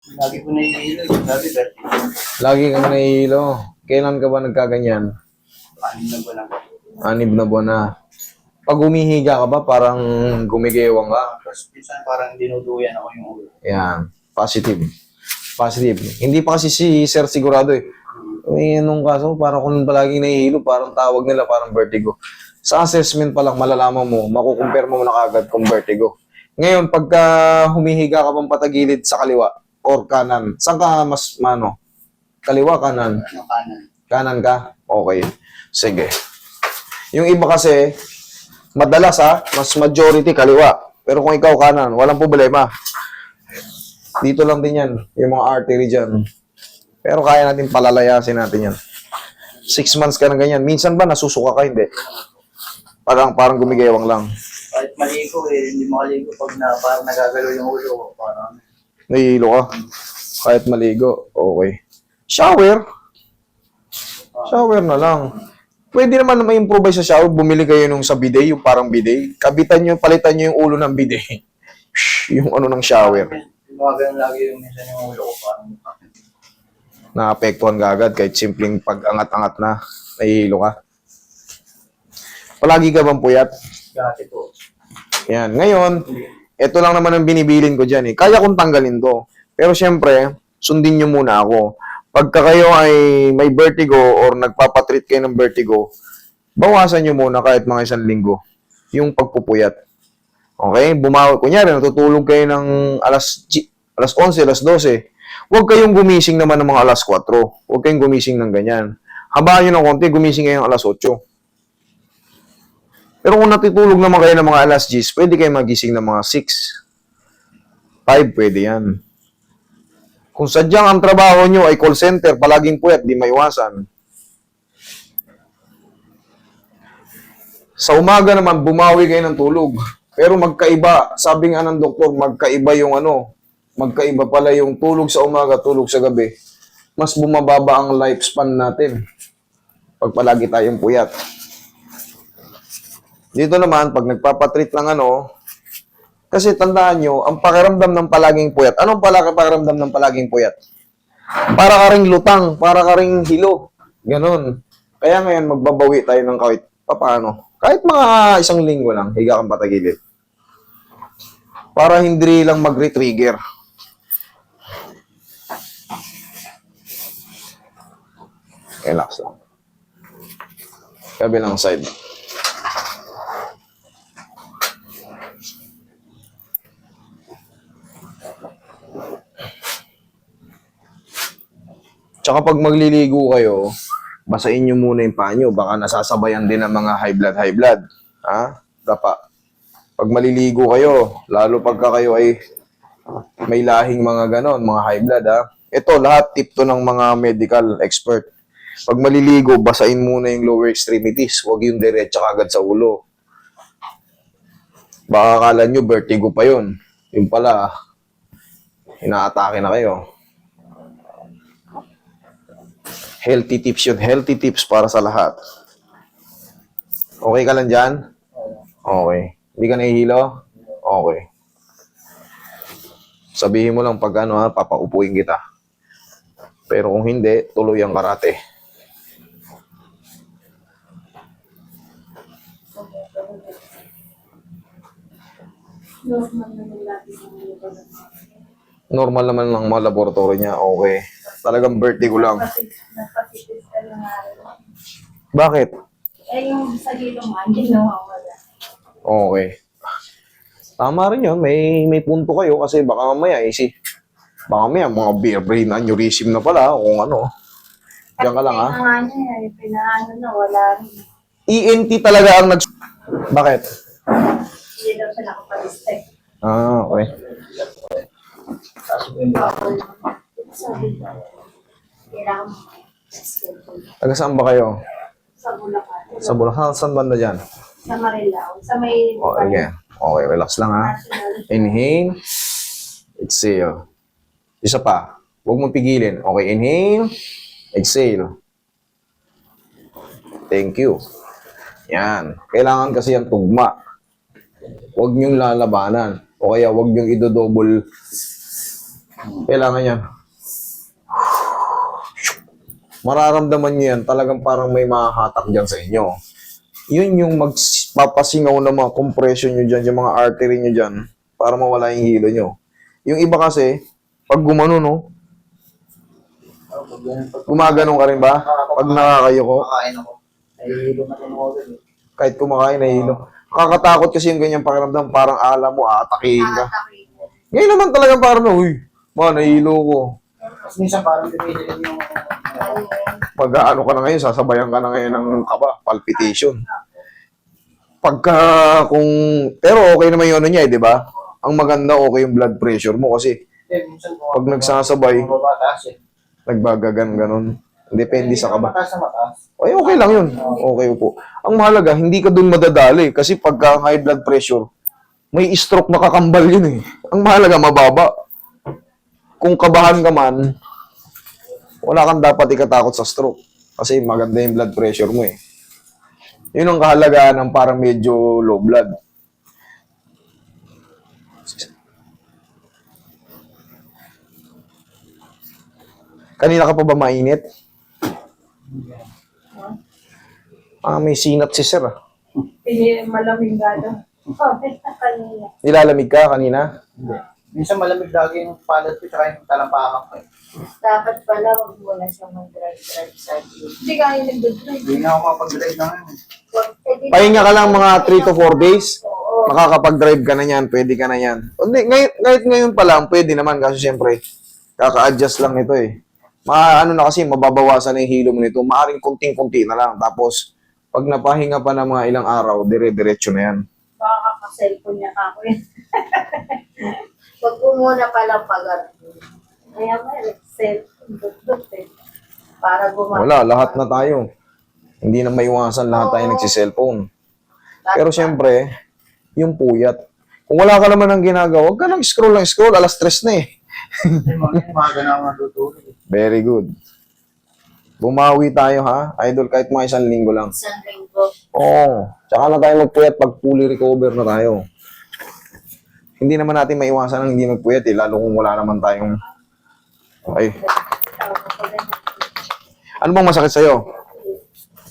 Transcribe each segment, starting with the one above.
Lagi ko na hinihilo. Yung sabi, vertigo. Lagi kang nahihilo. Kailan ka ba nagkaganyan? Paano na ba lang? 6 na buwan na. Pag humihiga ka ba, parang gumigewang ka? Tapos minsan parang dinuduyan ako yung ulo. Yan. Positive. Positive. Hindi pa kasi si Sir sigurado eh. May anong kaso, parang kung palaging nahihilo, parang tawag nila, parang vertigo. Sa assessment pa lang, malalaman mo, makukumpare mo na kagad kung vertigo. Ngayon, pagka humihiga ka pang patagilid sa kaliwa or kanan, saan ka mas, kaliwa, kanan? Ano kanan? Kanan ka? Okay. Sige. Yung iba kasi, madalas mas majority kaliwa. Pero kung ikaw kanan, walang problema. Dito lang din yan, yung mga artery dyan. Pero kaya natin palalayasin natin yan. 6 months ka na ganyan. Minsan ba nasusuka ka? Hindi. Parang gumigewang lang. Kahit maligo hindi makaligo pag parang nagagalaw yung ulo ko. Parang Nahihilo ka. Kahit maligo. Okay. Shower. Shower na lang. Pwede naman na ma-improvise sa shower. Bumili kayo nung sa bidet, yung parang bidet. Kabitan nyo, palitan nyo yung ulo ng bidet. Yung ano ng shower. mga ganun lagi yung minsan yung ulo ko. Parang Naapektuhan ka agad kahit simpleng pag-angat-angat na. Nahihilo ka. Palagi ka bang puyat? dati po. Yan. Ngayon, ito lang naman ang binibilin ko dyan eh. Kaya kong tanggalin to. Pero syempre, sundin nyo muna ako. Pagka kayo ay may vertigo or nagpapatreat kayo ng vertigo, bawasan nyo muna kahit mga 1 linggo yung pagpupuyat. Okay? Bumawi. Kunyari, natutulog kayo ng alas 11, alas 12. Huwag kayong gumising naman ng mga alas 4. Huwag kayong gumising ng ganyan. Habaan nyo ng konti, gumising kayo ng alas 8. Pero kung natutulog naman kayo ng mga alas 10, pwede kayo magising ng mga 6. 5, pwede yan. Kung sadyang ang trabaho nyo ay call center, palaging puyat, di maiwasan. Sa umaga naman, bumawi kayo ng tulog. Pero magkaiba, sabi nga ng doktor, magkaiba pala yung tulog sa umaga, tulog sa gabi. Mas bumababa ang lifespan natin pag palagi tayong puyat. Dito naman, pag nagpapatreat ng kasi tandaan nyo, ang pakiramdam ng palaging puyat. Anong pakiramdam ng palaging puyat? Para ka ring lutang, para ka ring hilo. Ganon. Kaya ngayon, magbabawi tayo ng kahit paano. Kahit mga 1 linggo lang, higa kang patagilid. Para hindi lang mag-retrigger. Relax lang. Kabilang side. Tsaka pag magliligo kayo, basahin nyo muna yung paa nyo. Baka nasasabayan din ng mga high blood. Ha? Dapa. Pag maliligo kayo, lalo pagka kayo ay may lahing mga ganon, mga high blood, ha? Ito, lahat tip to ng mga medical expert. Pag maliligo, basahin muna yung lower extremities. Huwag yung diretso agad sa ulo. Baka akala nyo, vertigo pa yun. Yung pala, inaatake na kayo. Healthy tips yun. Healthy tips para sa lahat. Okay ka lang dyan? Okay. Hindi ka nahihilo? Okay. Sabihin mo lang pag papaupuin kita. Pero kung hindi, tuloy ang karate. Normal naman ng mga laboratory niya. Okay. Talagang vertigo lang. Nagpatitis ka lang nga. Bakit? Yung sa gilong nga, hindi nawawala. Okay. Tama rin yun. May punto kayo kasi baka mamaya baka mamaya mga beer brain aneurysm na pala o kung ano. Diyan ka lang ha. Nga niya, pinaano na, wala rin. ENT talaga ang Bakit? Hindi daw siya nakapaliste. Okay. Sabi ko, kailangan mo. Taga saan ba kayo? Sa Bulacan. Sa Bulacan? Saan banda dyan? Sa Marilao. Sa may... Okay. Okay, relax lang ha. Inhale. Exhale. Isa pa. Huwag mong pigilin. Okay, inhale. Exhale. Thank you. Yan. Kailangan kasi yung tugma. Huwag niyong lalabanan. O kaya huwag niyong idodouble Kailangan yan. Mararamdaman nyo yan, talagang parang may mahahatak dyan sa inyo. Yun yung magpapasingaw ng mga compression nyo dyan, yung mga artery nyo dyan, para mawala yung hilo nyo. Yung iba kasi, pag gumano, no, gumaganon ka rin ba? Pag nakakayo ko, Kumakain ako. Nahihilo na ako agad eh. kahit kumakain, nahihilo. Nakakatakot kasi yung ganyang pakiramdam, parang alam mo, aatakihin ka. Ngayon naman talagang parang, uy, nahihilo ko. Tapos minsan parang dumidilim yung... Pag-ano ka na ngayon, sasabayan ka na ngayon ng kaba, palpitation. Pagka pero okay naman yung ano niya, di ba? Ang maganda, okay yung blood pressure mo kasi minsan pag nagsasabay, mabataas eh. nagbagagan ganon. Depende sa kaba. Mataas na mataas. Ay, okay lang yun. Okay po. Ang mahalaga, hindi ka dun madadali kasi pagka high blood pressure, may stroke na kakambal yun eh. Ang mahalaga, mababa. Kung kabahan ka man, wala kang dapat ikatakot sa stroke kasi maganda yung blood pressure mo eh. Yun ang kahalagahan ng parang medyo low blood. Kanina ka pa ba mainit? May sinat si sir. Malamig gano'n. Kanina. Nilalamig ka kanina? Hindi. Minsan malamig lagi yung palad ko tsaka yung talampakan ko eh. Dapat pala, huwag mo na siya mag-drive sa akin. Hindi ka yung nag-drive. Hindi na ako makapag-drive na ngayon eh. Pahinga ka lang mga 3 to 4 days. Oo. Makakapag-drive ka na yan, pwede ka na yan. Hindi, ngayon pa lang, pwede naman kasi siyempre, kaka-adjust lang nito eh. Ano na kasi, mababawasan na yung hilo mo nito. Maaring kunting-kunti na lang. Tapos, pag napahinga pa ng mga ilang araw, dire-diretso na yan. Baka ka-cellphone niya ka ako yun. Huwag mo muna palang kaya may cellphone, dut eh. Para gumana. Wala, lahat na tayo. Hindi na maiwasan lahat tayo nagsiselfone. Pero siyempre, yung puyat. Kung wala ka naman ng ginagawa, huwag ka lang scroll lang scroll. Alas 3 na eh. Umaga na ako natutulog eh. Very good. Bumawi tayo ha, idol, kahit mga 1 linggo lang. Isang linggo. Oo. Tsaka na tayo magpuyat pag fully recover na tayo. Hindi naman natin maiwasan ang hindi magpuyat eh, lalo kung wala naman tayong... Ay, ano bang masakit sa'yo?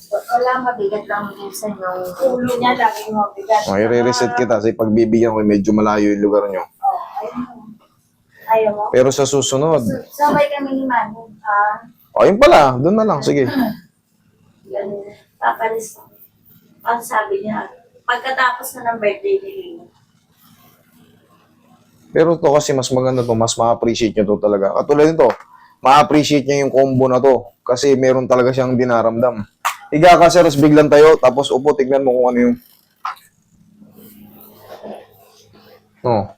Wala, mabigat lang minsan yung ulo niya, laging mabigat. O, i-reset kita kasi pagbibigyan ko medyo malayo yung lugar nyo. Oh, ayaw mo. Pero sa susunod, Sabay kami ni Manu. yun pala, doon na lang, sige. Ganun. Papalis. Ang sabi niya, pagkatapos na ng birthday ni Lino. Pero to kasi mas maganda to, mas ma-appreciate nyo to talaga. Katulad nito, ma-appreciate nyo yung combo na to kasi meron talaga siyang dinaramdam. Higa ka sir, biglang tayo, tapos upo, tignan mo kung ano yung... No.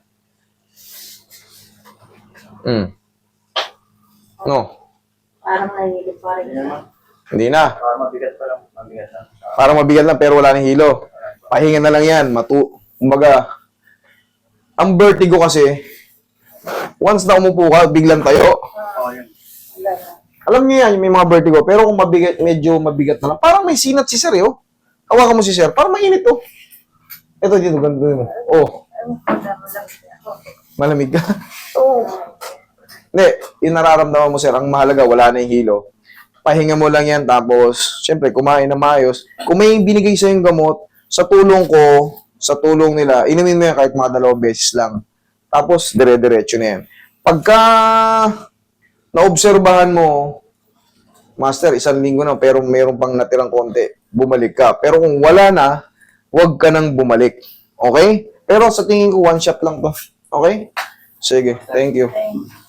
No. Parang nahihilip pa rin. Hindi na. Para mabigat pa lang. Mabigat lang. Parang mabigat lang pero wala nang hilo. Pahinga na lang yan. Kumbaga, ang vertigo kasi, once na umupo ka, biglang tayo. Oo, yun. Wala na. Alam niyo yan, may mga vertigo. Pero kung medyo mabigat na lang, parang may sinat si sir eh. Oh. Hawakan mo si sir, parang mainit oh. Ito dito, ganito mo. Oh, malamig ka. Oo. Hindi, yung nararamdaman mo sir, ang mahalaga, wala na yung hilo. Pahinga mo lang yan, tapos, syempre, kumain na maayos. Kung may binigay sa yung gamot, sa tulong ko, sa tulong nila, inumin mo yan kahit mga 2 beses lang. Tapos, dire-diretso na yan. Pagka naobserbahan mo, master, 1 linggo na, pero mayroon pang natirang konti, bumalik ka. Pero kung wala na, huwag ka nang bumalik. Okay? Pero sa tingin ko, 1 shot lang to. Okay? Sige, thank you. Thank you.